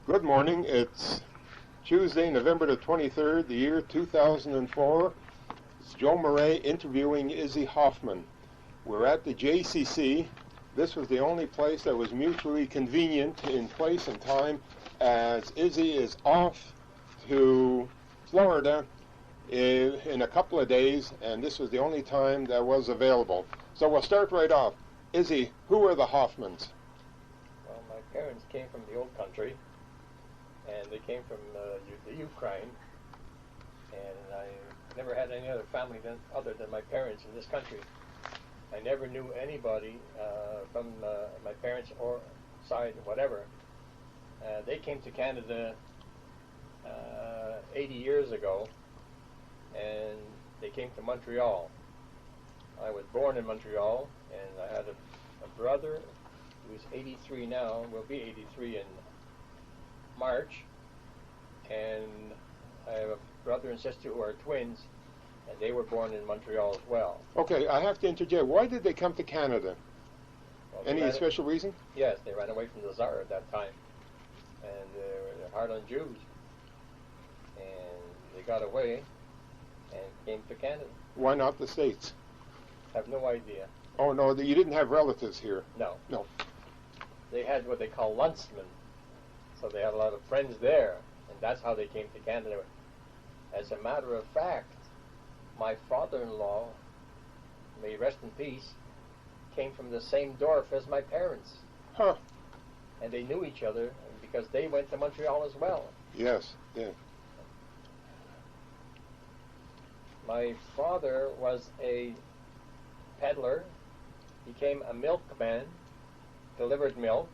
Good morning. It's Tuesday, November the 23rd, the year 2004. It's Joe Murray interviewing Isadore Hoffman. We're at the JCC. This was the only place that was mutually convenient in place and time, as Izzy is off to Florida in a couple of days, and this was the only time that was available. So we'll start right off. Izzy, who are the Hoffmans? Well, my parents came from the old country, and they came from the Ukraine, and I never had any other family other than my parents in this country. I never knew anybody from my parents' or side, whatever. They came to Canada 80 years ago, and they came to Montreal. I was born in Montreal, and I had a brother who's 83 now, will be 83 in March, and I have a brother and sister who are twins, and they were born in Montreal as well. Okay, I have to interject. Why did they come to Canada? Well, Any special reason? Yes, they ran away from the Tsar at that time, and they were hard on Jews, and they got away and came to Canada. Why not the States? I have no idea. Oh, no, you didn't have relatives here. No. No. They had what they call luntsmen, so they had a lot of friends there, and that's how they came to Canada. As a matter of fact, my father-in-law, may he rest in peace, came from the same Dorf as my parents. Huh. And they knew each other because they went to Montreal as well. Yes, yeah. My father was a peddler, became a milkman, delivered milk,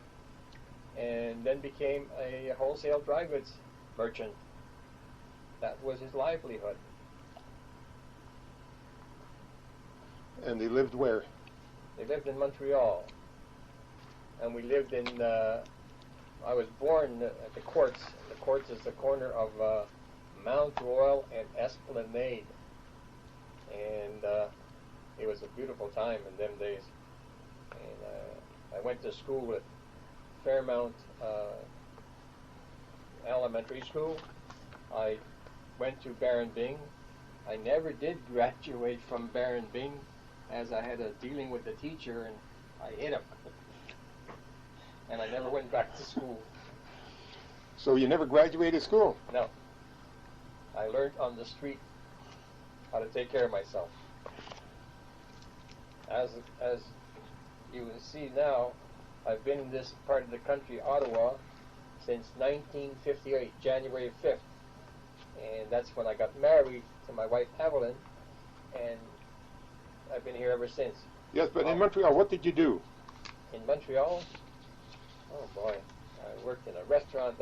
and then became a wholesale dry goods merchant. That was his livelihood. And they lived where? They lived in Montreal, and we lived in, I was born at the Courts. The Courts is the corner of Mount Royal and Esplanade, and it was a beautiful time in them days. And I went to school at Fairmount Elementary School. I went to Baron Byng. I never did graduate from Baron Byng, as I had a dealing with the teacher and I hit him. And I never went back to school. So you never graduated school? No. I learned on the street how to take care of myself. As you will see now, I've been in this part of the country, Ottawa, since 1958, January 5th. And that's when I got married to my wife, Evelyn, and I've been here ever since. Yes, but in Montreal, what did you do? In Montreal? Oh boy, I worked in a restaurant.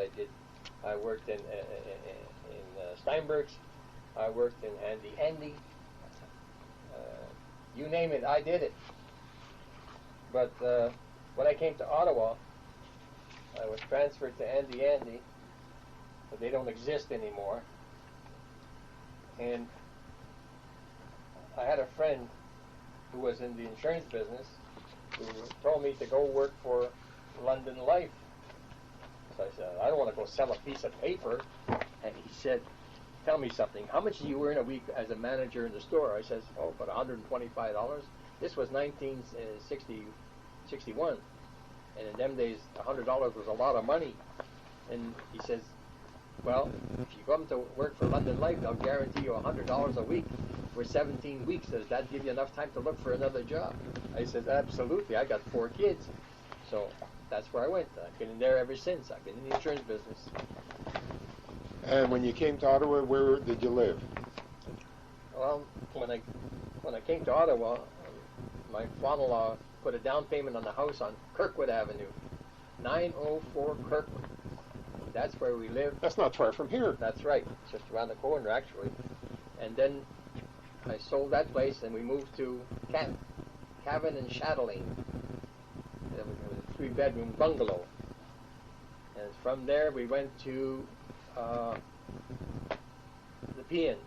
I worked in Steinberg's. I worked in Handy Andy. You name it, I did it. But when I came to Ottawa, I was transferred to Handy Andy, but they don't exist anymore. And I had a friend who was in the insurance business who told me to go work for London Life. So I said, I don't want to go sell a piece of paper. And he said, tell me something. How much do you earn a week as a manager in the store? I says, oh, about $125. This was 1961. And in them days, $100 was a lot of money. And he says, well, if you come to work for London Life, they'll guarantee you $100 a week for 17 weeks. Does that give you enough time to look for another job? I said, absolutely. I got 4 kids. So that's where I went. I've been in there ever since. I've been in the insurance business. And when you came to Ottawa, where did you live? Well, when I came to Ottawa, my father-in-law put a down payment on the house on Kirkwood Avenue, 904 Kirkwood. That's where we live. That's not far from here. That's right. It's just around the corner, actually. And then I sold that place, and we moved to Cavan and Chatelaine. It was a 3-bedroom bungalow. And from there, we went to the Pean.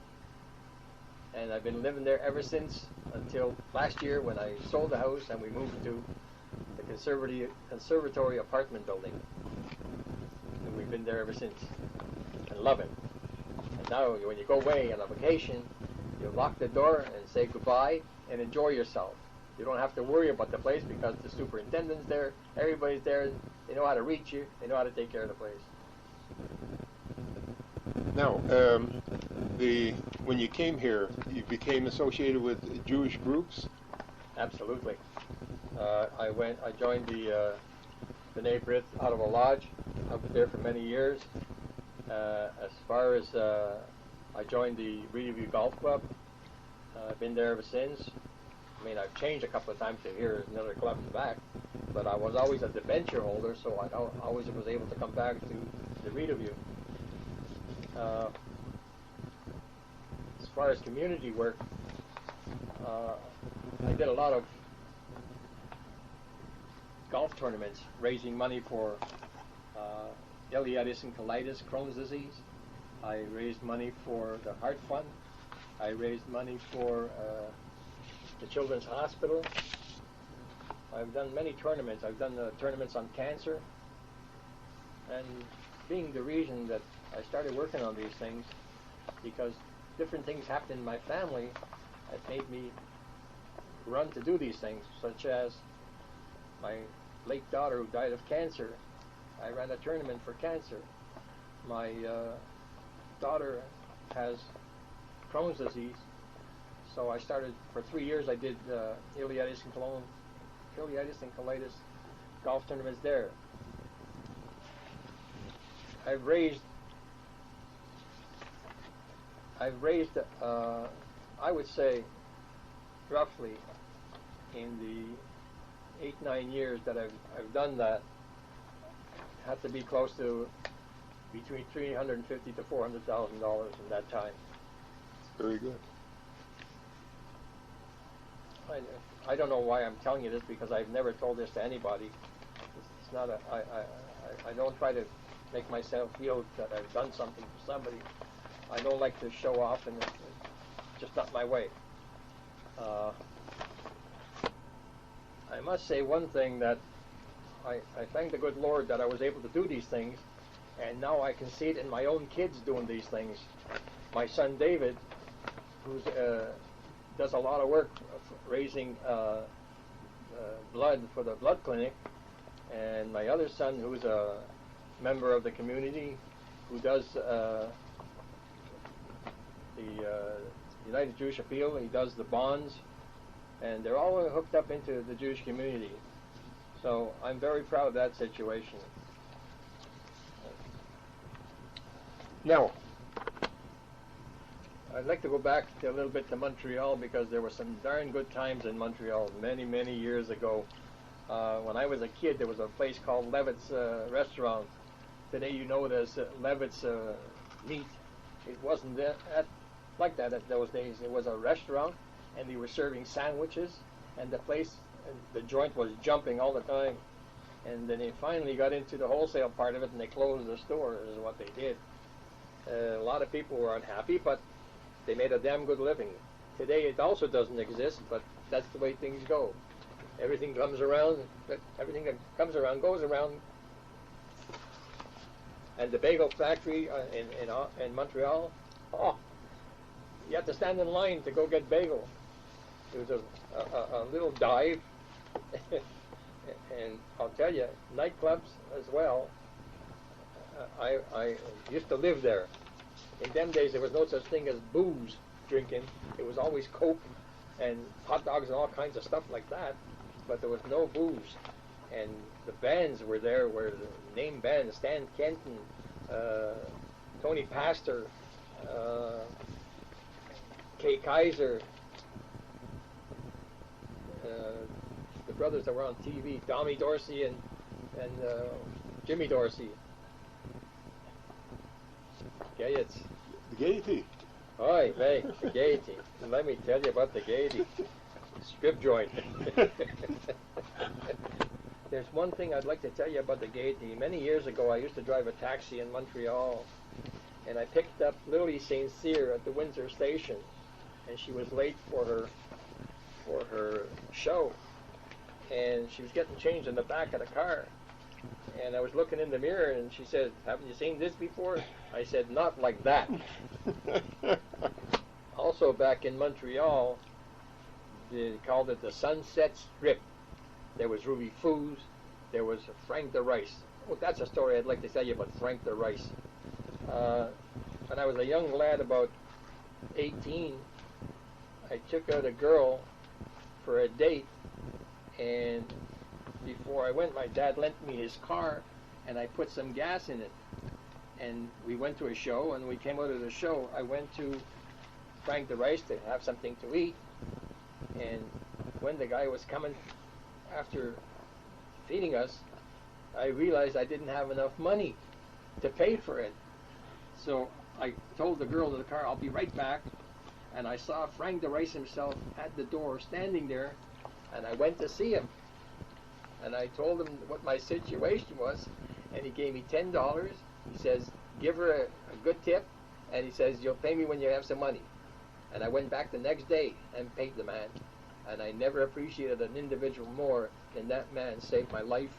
And I've been living there ever since, until last year when I sold the house and we moved to the conservatory apartment building. And we we've been there ever since and love it. And now when you go away on a vacation, you lock the door and say goodbye and enjoy yourself. You don't have to worry about the place because the superintendent's there, everybody's there, they know how to reach you, they know how to take care of the place. Now, when you came here, you became associated with Jewish groups? Absolutely. I joined the B'nai B'rith out of a lodge. I was there for many years. As far as I joined the Riverview Golf Club, I've been there ever since. I mean, I've changed a couple of times to here, another club back, but I was always a debenture holder, so I always was able to come back to the Riverview. As far as community work, I did a lot of golf tournaments, raising money for ileitis and colitis, Crohn's disease. I raised money for the Heart Fund. I raised money for the Children's Hospital. I've done many tournaments. I've done tournaments on cancer. And being the reason that I started working on these things, because different things happened in my family that made me run to do these things, such as my late daughter who died of cancer. I ran a tournament for cancer. My daughter has Crohn's disease, so I started, for 3 years I did ileitis and colitis golf tournaments there. I've raised I would say roughly in the 8-9 years that I've done that, had to be close to between $350,000 to $400,000 in that time. Very good. I don't know why I'm telling you this, because I've never told this to anybody. It's not a, I don't try to make myself feel that I've done something for somebody. I don't like to show off, and it's just not my way. I must say one thing, that I thank the good Lord that I was able to do these things, and now I can see it in my own kids doing these things. My son David, who does a lot of work raising blood for the blood clinic, and my other son, who's a member of the community, who does the United Jewish Appeal. He does the bonds, and they're all hooked up into the Jewish community. So I'm very proud of that situation. Now, I'd like to go back a little bit to Montreal, because there were some darn good times in Montreal many, many years ago. When I was a kid, there was a place called Levitt's Restaurant. Today you know it as Levitt's Meat. It wasn't like that at those days. It was a restaurant, and they were serving sandwiches, and the place, the joint was jumping all the time. And then they finally got into the wholesale part of it, and they closed the store, is what they did. A lot of people were unhappy, but they made a damn good living. Today it also doesn't exist, but that's the way things go. Everything comes around, everything that comes around goes around. And the bagel factory in Montreal, you had to stand in line to go get bagel. It was a little dive. And I'll tell you, nightclubs as well. I used to live there. In them days, there was no such thing as booze drinking. It was always Coke and hot dogs and all kinds of stuff like that. But there was no booze. And the bands were there, were the name bands: Stan Kenton, Tony Pastor, Kay Kaiser, the brothers that were on TV, Tommy Dorsey and Jimmy Dorsey. Okay, it's the Gaiety. Oi, hey, the Gaiety. Let me tell you about the Gaiety. Strip joint. There's one thing I'd like to tell you about the Gaiety. Many years ago, I used to drive a taxi in Montreal, and I picked up Lily St. Cyr at the Windsor station, and she was late for her show, and she was getting changed in the back of the car, And I was looking in the mirror, and she said, "Haven't you seen this before?" I said, "Not like that." Also, back in Montreal, they called it the Sunset Strip. There was Ruby Foos. There was Frank the Rice. Well, that's a story I'd like to tell you about Frank the Rice. When I was a young lad, about 18, I took out a girl for a date, and before I went, my dad lent me his car, and I put some gas in it. And we went to a show, and we came out of the show. I went to Frank the Rice to have something to eat, and when the guy was coming after feeding us, I realized I didn't have enough money to pay for it. So I told the girl in the car, "I'll be right back." And I saw Frank the Rice himself at the door standing there, and I went to see him. And I told him what my situation was, and he gave me $10. He says, "Give her a good tip," and he says, "You'll pay me when you have some money." And I went back the next day and paid the man. And I never appreciated an individual more than that man saved my life,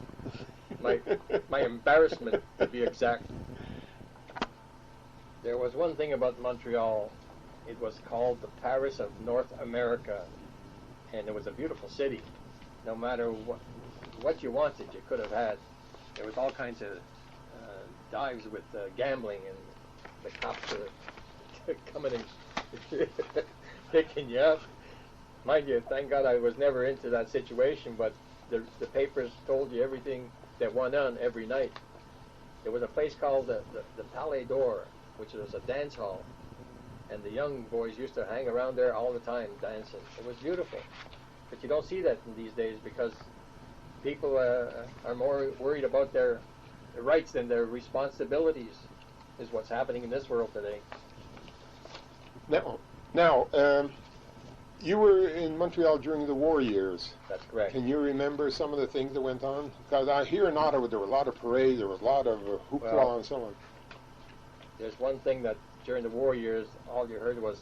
my embarrassment, to be exact. There was one thing about Montreal. It was called the Paris of North America, and it was a beautiful city. No matter what you wanted, you could have had. There was all kinds of dives with gambling, and the cops were coming and picking you up. Mind you, thank God I was never into that situation, but the papers told you everything that went on every night. There was a place called the Palais d'Or, which was a dance hall, and the young boys used to hang around there all the time dancing. It was beautiful. But you don't see that in these days because people are more worried about their rights than their responsibilities, is what's happening in this world today. Now, you were in Montreal during the war years. That's correct. Can you remember some of the things that went on? Because I hear in Ottawa there were a lot of parades, there was a lot of hoopla and so on. There's one thing that during the war years, all you heard was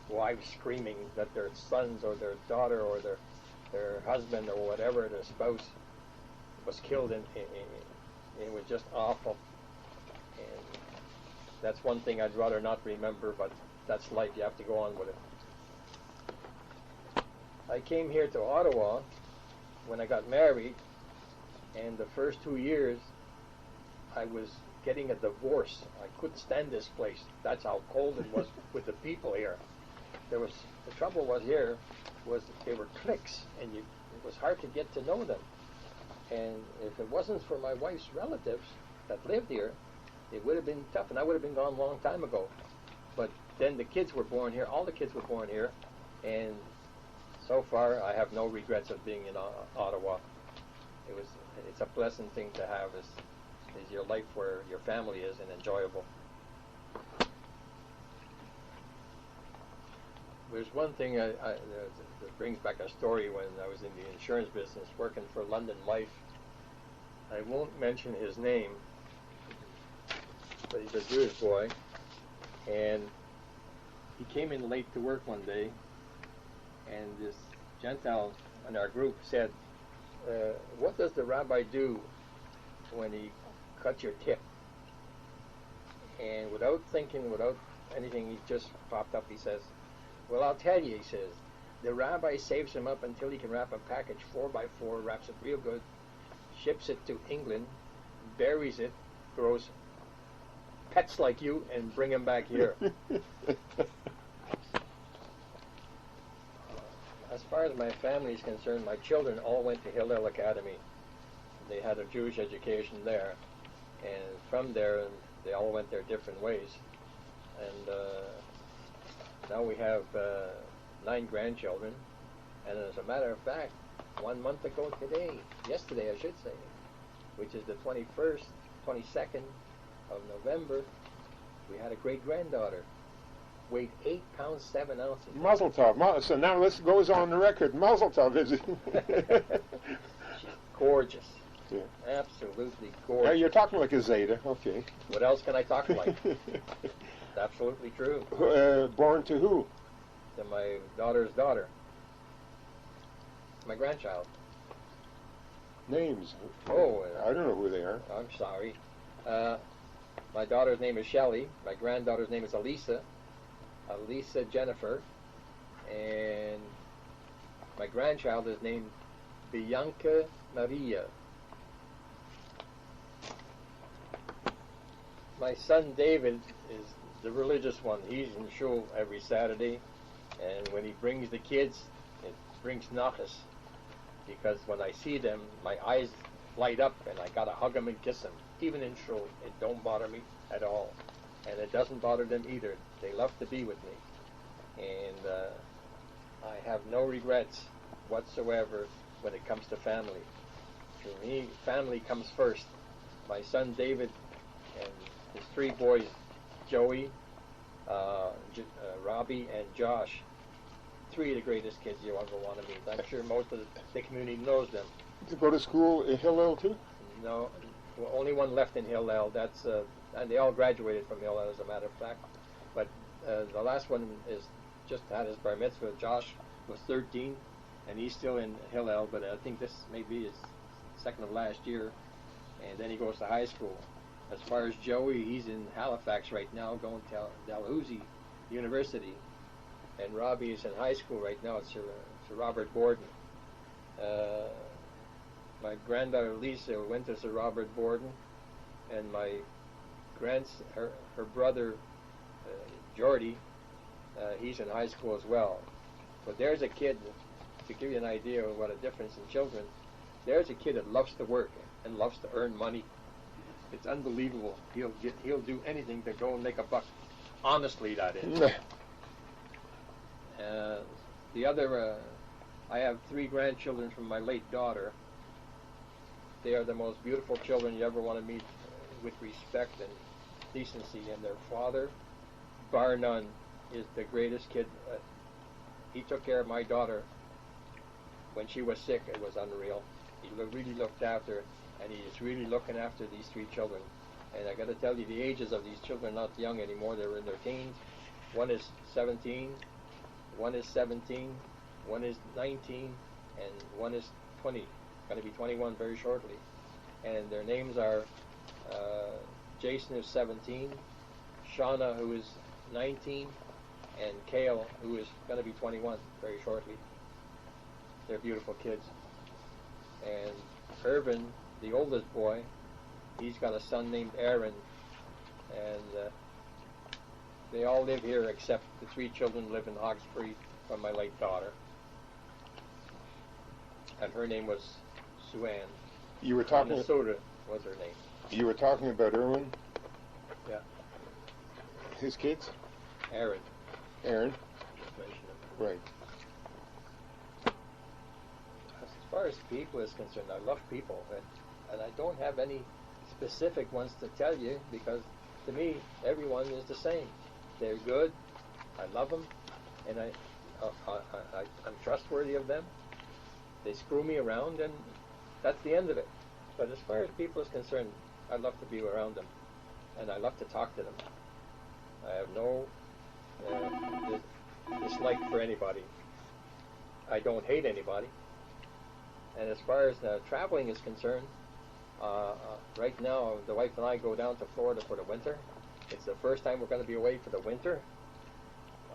wives screaming that their sons or their daughter or their husband or whatever, their spouse, was killed, and it was just awful. And that's one thing I'd rather not remember, but that's life. You have to go on with it. I came here to Ottawa when I got married, and the first 2 years I was getting a divorce. I couldn't stand this place. That's how cold it was with the people here. The trouble was here was they were cliques, and it was hard to get to know them. And if it wasn't for my wife's relatives that lived here, it would have been tough, and I would have been gone a long time ago. But then the kids were born here. All the kids were born here, and so far I have no regrets of being in Ottawa. It's a pleasant thing to have, is your life where your family is and enjoyable. There's one thing that brings back a story when I was in the insurance business working for London Life. I won't mention his name, but he's a Jewish boy, and he came in late to work one day, and this Gentile in our group said, "What does the rabbi do when he cuts your tip?" And without thinking, without anything, he just popped up. He says, "Well, I'll tell you," he says. "The rabbi saves him up until he can wrap a package 4x4, wraps it real good, ships it to England, buries it, grows pets like you, and bring him back here." As far as my family is concerned, my children all went to Hillel Academy. They had a Jewish education there, and from there they all went their different ways. And now we have 9 grandchildren, and as a matter of fact, 1 month ago today, yesterday I should say, which is the 22nd of November, we had a great-granddaughter. Weighed 8 pounds 7 ounces. Mazel tov. So now this goes on the record. Mazel tov, is it? She's gorgeous. Yeah. Absolutely gorgeous. You're talking like a Zeta. Okay. What else can I talk like? It's absolutely true. Born to who? To my daughter's daughter. My grandchild. Names. Oh, I don't know who they are. I'm sorry. My daughter's name is Shelley. My granddaughter's name is Elisa Jennifer. And my grandchild is named Bianca Maria. My son David is the religious one. He's in shul every Saturday, and when he brings the kids, it brings nachas, because when I see them, my eyes light up, and I gotta hug them and kiss them. Even in shul, it don't bother me at all, and it doesn't bother them either. They love to be with me, and I have no regrets whatsoever when it comes to family. For me, family comes first. My son David and his three boys, Joey, Robbie, and Josh, three of the greatest kids you ever want to meet. I'm sure most of the community knows them. To go to school in Hillel too? No, well, only one left in Hillel. That's and they all graduated from Hillel, as a matter of fact. But the last one is just had his bar mitzvah. Josh was 13, and he's still in Hillel, but I think this may be his second of last year, and then he goes to high school. As far as Joey, he's in Halifax right now, going to Dalhousie University, and Robbie is in high school right now at Sir Robert Borden. My granddaughter Lisa went to Sir Robert Borden, and my her brother Jordy, he's in high school as well. But there's a kid, to give you an idea of what a difference in children, there's a kid that loves to work and loves to earn money. It's unbelievable. He'll do anything to go and make a buck. Honestly, that is. The other, I have three grandchildren from my late daughter. They are the most beautiful children you ever want to meet, with respect and decency. And their father, bar none, is the greatest kid. He took care of my daughter when she was sick. It was unreal. He really looked after her, and he is really looking after these three children. And I got to tell you, the ages of these children are not young anymore. They're in their teens. One is 17, one is 17, one is 19, and one is 20. Going to be 21 very shortly. And their names are Jason, who's 17, Shauna, who is 19, and Kale, who is going to be 21 very shortly. They're beautiful kids. And Irvin, the oldest boy, he's got a son named Aaron, and they all live here except the three children live in Hawkesbury from my late daughter. And her name was Sue Ann. You were talking. Minnesota was her name. You were talking about Irwin. Yeah. His kids. Aaron. Aaron. Just mention him. Right. As far as people is concerned, I love people, and I don't have any specific ones to tell you, because to me, everyone is the same. They're good. I love them, and I'm trustworthy of them. They screw me around, and that's the end of it. But as far as people is concerned, I love to be around them, and I love to talk to them. I have no dislike for anybody. I don't hate anybody. And as far as traveling is concerned, right now the wife and I go down to Florida for the winter. It's the first time we're going to be away for the winter.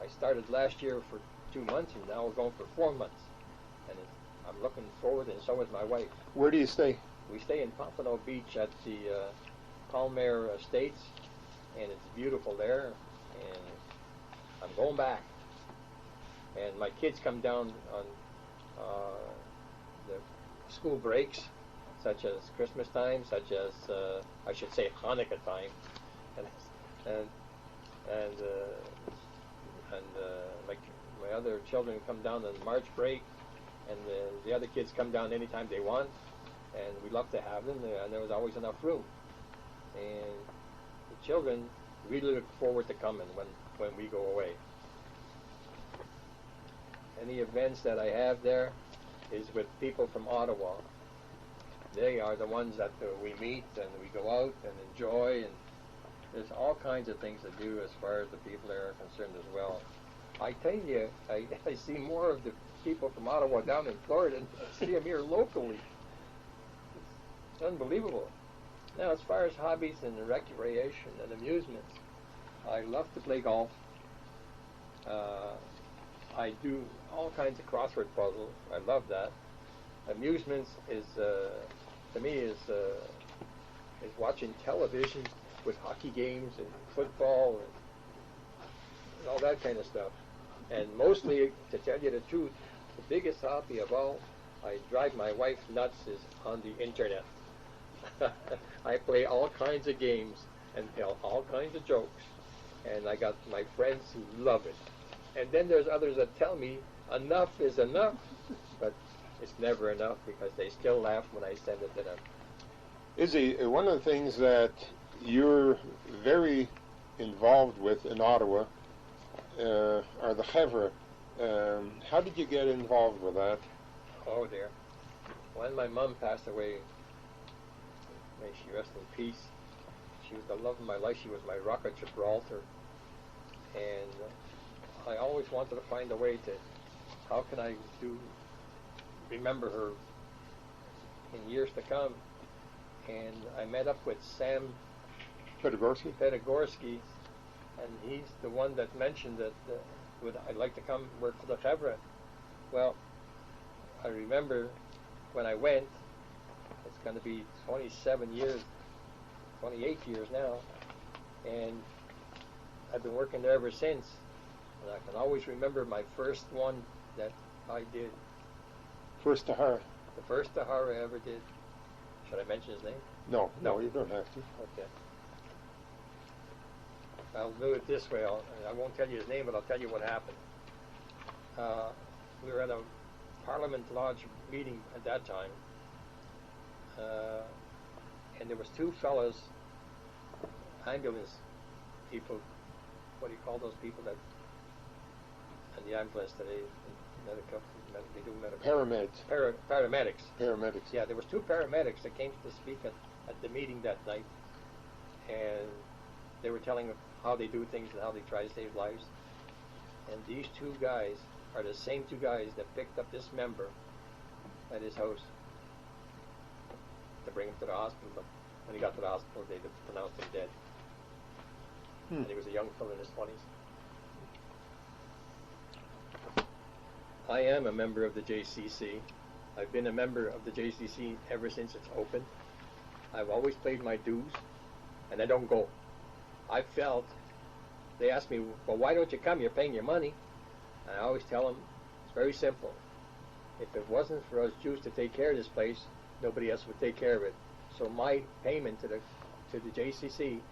I started last year for 2 months, and now we're going for 4 months. And I'm looking forward, and so is my wife. Where do you stay? We stay in Pompano Beach at the Palmer Estates, and it's beautiful there, and I'm going back. And my kids come down on the school breaks, such as Christmas time, such as I should say Hanukkah time, and my other children come down on March break, and the other kids come down anytime they want, and we love to have them, and there was always enough room. And the children really look forward to coming when we go away. Any events that I have there is with people from Ottawa. They are the ones that we meet, and we go out and enjoy, and there's all kinds of things to do as far as the people there are concerned as well. I tell you, I see more of the people from Ottawa down in Florida than I see them here locally. It's unbelievable. Now, as far as hobbies and recreation and amusements, I love to play golf. I do all kinds of crossword puzzles. I love that. Amusements is, to me, is watching television with hockey games and football and all that kind of stuff. And mostly, to tell you the truth, the biggest hobby of all, I drive my wife nuts, is on the internet. I play all kinds of games and tell all kinds of jokes. And I got my friends who love it. And then there's others that tell me enough is enough, but it's never enough because they still laugh when I send it to them. Izzy, one of the things that you're very involved with in Ottawa are the chevra. How did you get involved with that? Oh dear. When my mom passed away, may she rest in peace, she was the love of my life. She was my rock at Gibraltar. And I always wanted to find a way to, how can I remember her in years to come. And I met up with Sam Pedagorsky, and he's the one that mentioned that I'd like to come work for the chevra. Well, I remember when I went, it's going to be 28 years now, and I've been working there ever since. And I can always remember my first one that I did. First to her. The first tahara I ever did. Should I mention his name? No, you don't have to. Okay. I'll do it this way. I won't tell you his name, but I'll tell you what happened. We were at a Parliament Lodge meeting at that time, and there was two fellas, ambulance people. What do you call those people that in the ambulance today? They do medical. Paramedics. Paramedics. Yeah, there was two paramedics that came to speak at the meeting that night, and they were telling how they do things and how they try to save lives. And these two guys are the same two guys that picked up this member at his house to bring him to the hospital. But when he got to the hospital, they pronounced him dead. And he was a young fellow in his 20s. I am a member of the JCC. I've been a member of the JCC ever since it's opened. I've always paid my dues, and I don't go. I felt, they asked me, well, why don't you come? You're paying your money. And I always tell them, it's very simple. If it wasn't for us Jews to take care of this place, nobody else would take care of it. So my payment to the JCC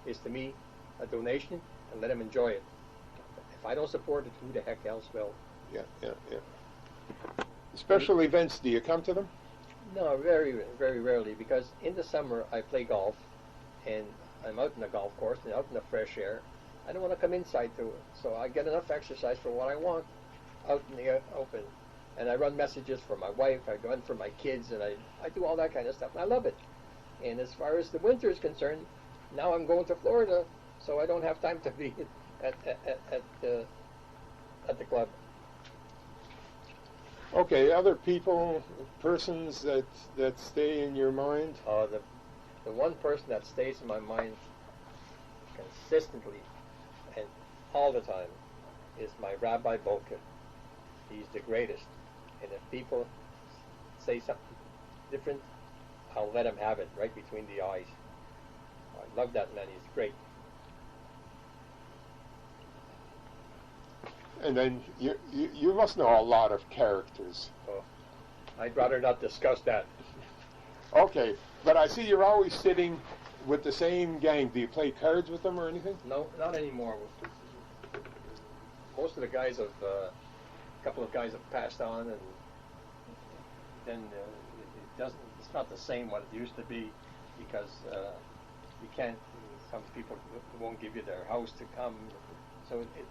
is to me a donation, and let them enjoy it. If I don't support it, who the heck else will? Yeah. Special events, do you come to them? No, very, very rarely, because in the summer I play golf, and I'm out in the golf course and out in the fresh air. I don't want to come inside to it, so I get enough exercise for what I want out in the open. And I run messages for my wife, I run for my kids, and I do all that kind of stuff, and I love it. And as far as the winter is concerned, now I'm going to Florida, so I don't have time to be at the club. Okay, other people, persons that stay in your mind? The one person that stays in my mind consistently and all the time is my Rabbi Bolkin. He's the greatest. And if people say something different, I'll let him have it right between the eyes. I love that man. He's great. And then you must know a lot of characters. Oh, I'd rather not discuss that. Okay, but I see you're always sitting with the same gang. Do you play cards with them or anything? No, not anymore. Most of the guys have, a couple of guys have passed on, and then it's not the same what it used to be, because you can't, some people won't give you their house to come, so it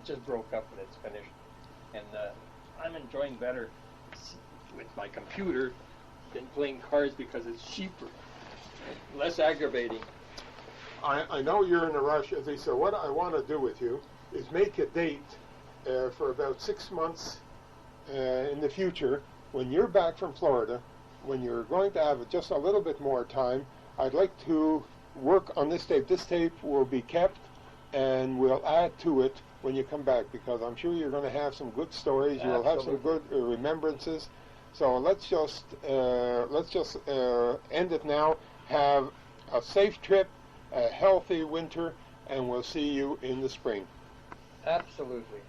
just broke up and it's finished. And I'm enjoying better with my computer than playing cards because it's cheaper, less aggravating. I know you're in a rush, Izzy, so what I want to do with you is make a date for about 6 months in the future when you're back from Florida, when you're going to have just a little bit more time, I'd like to work on this tape. This tape will be kept, and we'll add to it when you come back, because I'm sure you're going to have some good stories. You'll have some good remembrances. So let's just end it now. Have a safe trip, a healthy winter, and we'll see you in the spring. Absolutely.